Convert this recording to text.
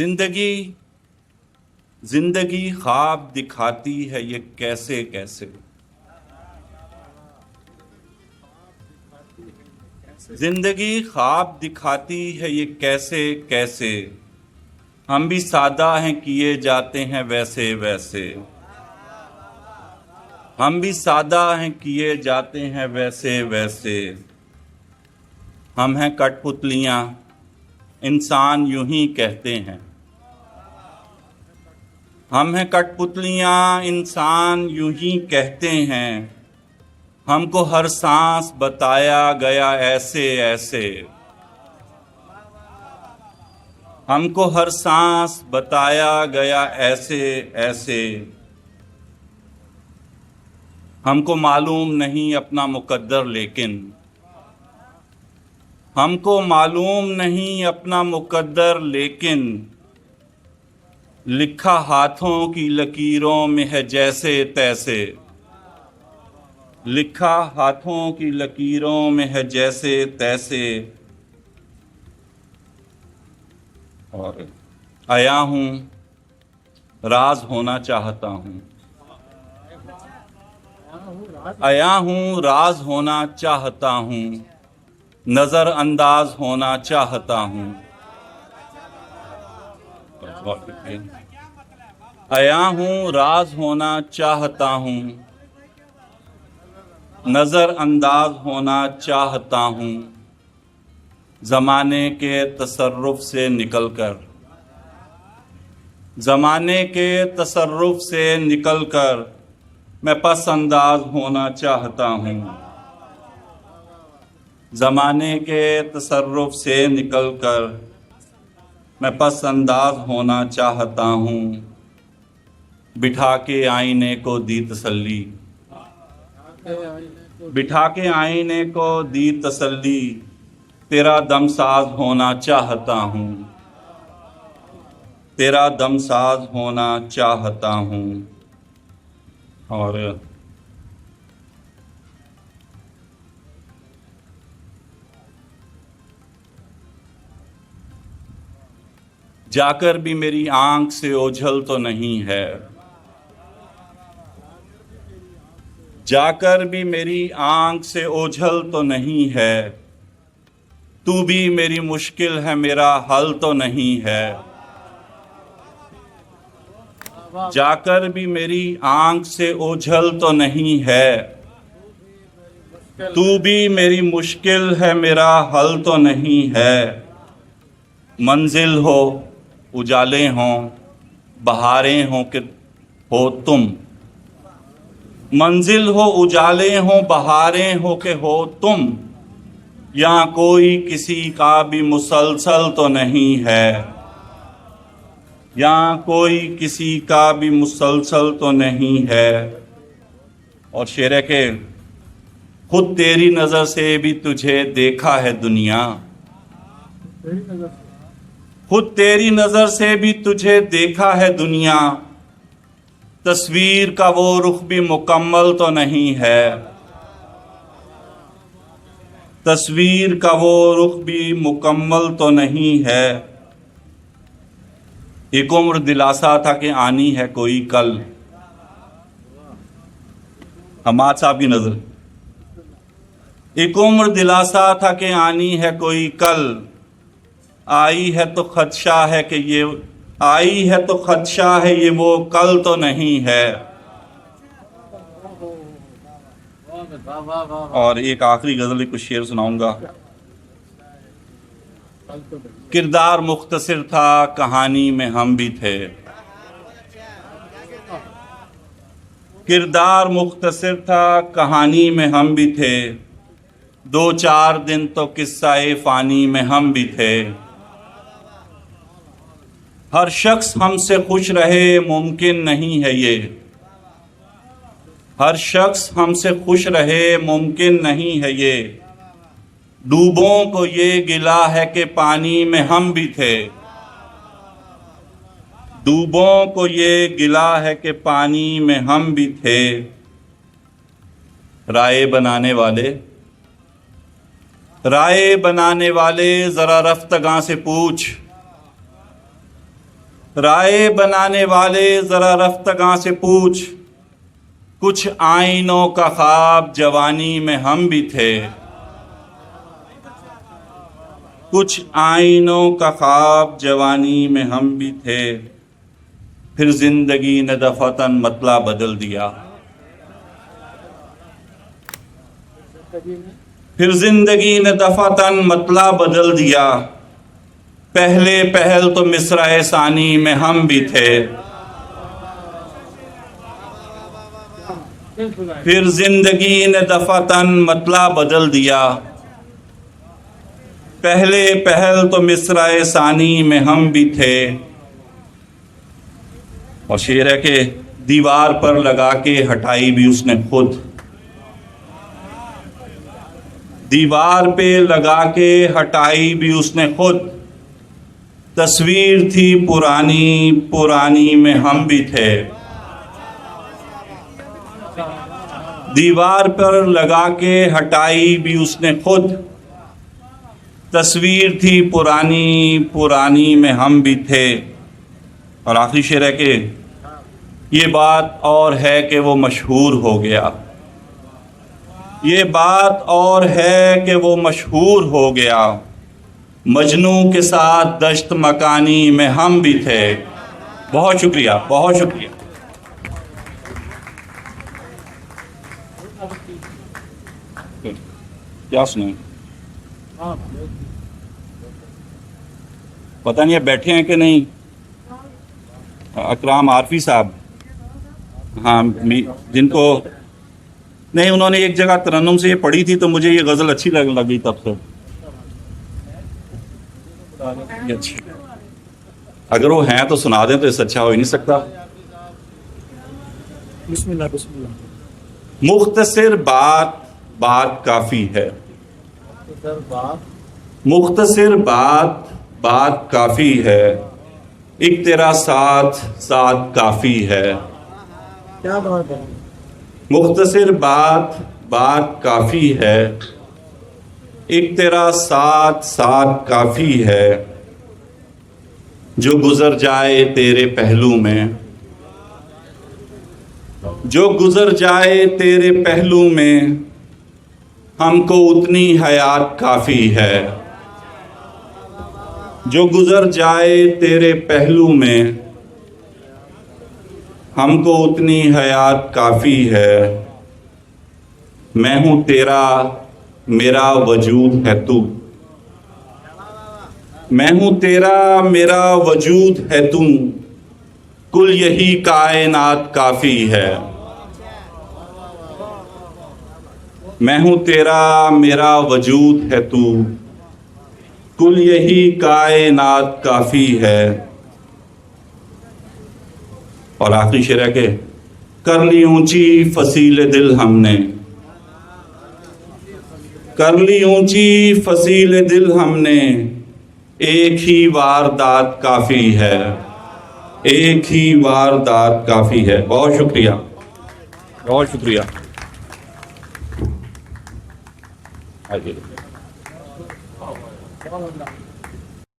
जिंदगी जिंदगी ख्वाब दिखाती है ये कैसे कैसे। जिंदगी ख्वाब दिखाती है ये कैसे कैसे। हम भी सादा हैं किए जाते हैं वैसे वैसे। हम भी सादा हैं किए जाते हैं वैसे वैसे। हम हैं कठपुतलियाँ इंसान यूं ही कहते हैं। हम हैं कठपुतलियाँ इंसान यूं ही कहते हैं। हमको हर सांस बताया गया ऐसे ऐसे। हमको हर सांस बताया गया ऐसे ऐसे। हमको मालूम नहीं अपना मुकद्दर लेकिन। हमको मालूम नहीं अपना मुकद्दर लेकिन। लिखा हाथों की लकीरों में है जैसे तैसे। लिखा हाथों की लकीरों में है जैसे तैसे। और आया हूँ राज होना चाहता हूँ। आया हूँ राज होना चाहता हूँ। नजर अंदाज होना चाहता हूँ। आया हूँ राज होना चाहता हूँ। नजर अंदाज होना चाहता हूँ। ज़माने के तसर्रुफ से निकलकर। ज़माने के तसर्रुफ से निकलकर मैं पस अंदाज होना चाहता हूँ। ज़माने के तसर्रुफ से निकलकर मैं पस अंदाज होना चाहता हूँ। बिठा के आईने को दी तसल्ली। बिठा के आईने को दी तसल्ली। तेरा दमसाज होना चाहता हूँ। तेरा दमसाज होना चाहता हूँ। और जाकर भी मेरी आंख से ओझल तो नहीं है। जाकर भी मेरी आंख से ओझल तो नहीं है। तू भी मेरी मुश्किल है मेरा हल तो नहीं है। जाकर भी मेरी आंख से ओझल तो नहीं है। तू भी मेरी मुश्किल है मेरा हल तो नहीं है। मंजिल हो उजाले हों बहारें हों कि हो तुम। मंजिल हो उजाले हों बहारें हो के हो तुम। यहाँ कोई किसी का भी मुसलसल तो नहीं है। यहाँ कोई किसी का भी मुसलसल तो नहीं है। और शेर है के खुद तेरी नज़र से भी तुझे देखा है दुनिया। खुद तेरी नज़र से भी तुझे देखा है दुनिया। तस्वीर का वो रुख भी मुकम्मल तो नहीं है। तस्वीर का वो रुख भी मुकम्मल तो नहीं है। एक उम्र दिलासा था कि आनी है कोई कल। हमाद साहब की नजर। एक उम्र दिलासा था कि आनी है कोई कल। आई है तो खदशा है कि ये आई है तो खदशा है ये वो कल तो नहीं है। और एक आखिरी गजल कुछ शेर सुनाऊंगा। किरदार मुख्तसर था कहानी में हम भी थे। किरदार मुख्तसर था कहानी में हम भी थे। 2-4 दिन तो किस्सा-ए फ़ानी में हम भी थे। हर शख्स हमसे खुश रहे मुमकिन नहीं है ये। हर शख्स हमसे खुश रहे मुमकिन नहीं है ये। डूबों को ये गिला है कि पानी में हम भी थे। डूबों को ये गिला है कि पानी में हम भी थे। राय बनाने वाले ज़रा रफ्तगां से पूछ। राय बनाने वाले जरा रफ्तगां से पूछ, कुछ आईनों का ख्वाब जवानी में हम भी थे। कुछ आईनों का ख्वाब जवानी में हम भी थे, फिर जिंदगी ने दफातन मतला बदल दिया। फिर जिंदगी ने दफातन मतला बदल दिया। पहले पहल तो मिसराए सानी में हम भी थे, फिर जिंदगी ने दफातन मतला बदल दिया। पहले पहल तो मिसराए सानी में हम भी थे। और शेर है कि दीवार पर लगा के हटाई भी उसने खुद। दीवार पे लगा के हटाई भी उसने खुद। तस्वीर थी पुरानी, पुरानी में हम भी थे। दीवार पर लगा के हटाई भी उसने खुद। तस्वीर थी पुरानी, पुरानी में हम भी थे। और आखिरी शेर है कि ये बात और है कि वो मशहूर हो गया। ये बात और है कि वो मशहूर हो गया। मजनू के साथ दश्त मकानी में हम भी थे। बहुत शुक्रिया, बहुत शुक्रिया। क्या सुने? पता नहीं है बैठे हैं कि नहीं। अकराम आरफी साहब, हाँ, जिनको नहीं, उन्होंने एक जगह तरन्नुम से ये पढ़ी थी तो मुझे ये गज़ल अच्छी लगी तब से। ये अच्छी, अगर वो हैं तो सुना दें तो इससे अच्छा हो ही नहीं सकता। बिस्मिल्लाह बिस्मिल्लाह। मुख्तसर बात बात काफ़ी है। मुख्तसर बात बात काफ़ी है। एक तेरा साथ साथ काफ़ी है। क्या बात है। मुख्तसर बात बात काफ़ी है। एक तेरा साथ साथ काफ़ी है। जो गुजर जाए तेरे पहलू में, जो गुजर जाए तेरे पहलू में, हमको उतनी हयात काफ़ी है। जो गुजर जाए तेरे पहलू में, हमको उतनी हयात काफ़ी है। मैं हूँ तेरा, मेरा वजूद है तू। मैं हूँ तेरा, मेरा वजूद है तू। कुल यही कायनात काफ़ी है। मैं हूँ तेरा, मेरा वजूद है तू। कुल यही कायनात काफ़ी है। और आखिरी शेर है कि कर ली ऊंची फसील दिल हमने, कर ली ऊंची फसील दिल हमने। एक ही वारदात काफ़ी है। एक ही वारदात काफ़ी है। बहुत शुक्रिया, बहुत शुक्रिया। आइए।